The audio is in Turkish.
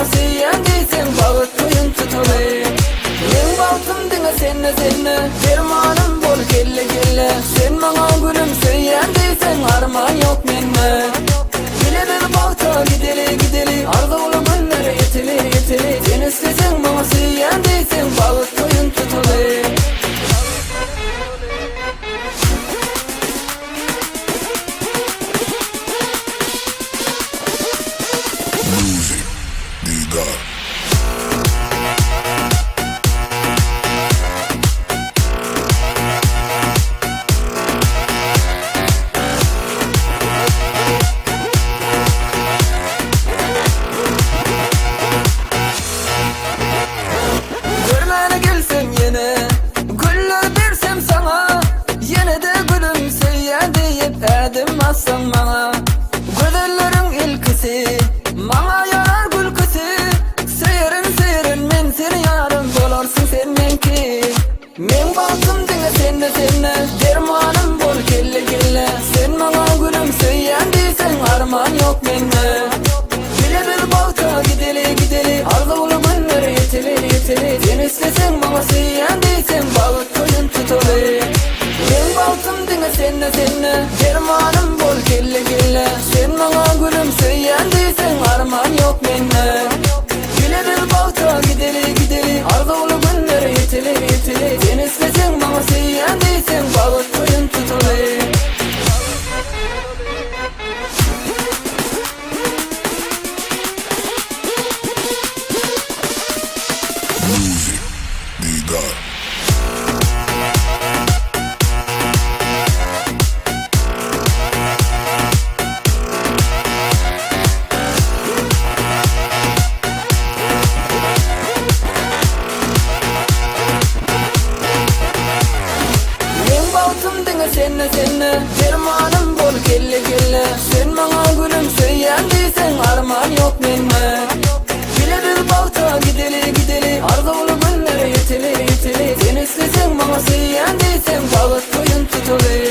bana seyen değilsen bağıt koyun tutulayım. Men bağıtım dine senne dermanım bol gelle gelle. Sen bana gülüm seyen değilsen arman yok menne. Bile bir bağıta gideli arda olu günlere yeteli. Sen istesen bana seyen değilsen bağıt koyun tutulayım. Görmene gelsem yine güller versem sana, yine de gülümseyen deyip edim aslan bana. Güzellerin ilkisi bana yarar gülkisi. Seyerin men seni yarım bolarsın sen menki. Men baktım dine senne dermanım bol gelle gelle. Sen bana gülümseyen değilsen arman yok menne. Bile bir bağta gideli arda olu günlere yeteli. Sen istesen bana seyen değilsen bağıt koyun tutulayım. Men baktım dine senne dermanım bol gelle gelle. Sen bana gülümseyen değilsen arman yok menne. Bile bir bağta gideli arda olu günlere yeteli. Sen istesen bana seyen değilsen bağıt koyun tutulayım. Bağıtım dine senne dermanım bol gelle gelle. Sen bana gülümseyen değilsen arman yok menne. Bile bir bağta gideli arda olu günlere yeteli. Sen istesen bana seyen değilsen bağıt koyun tutulayım.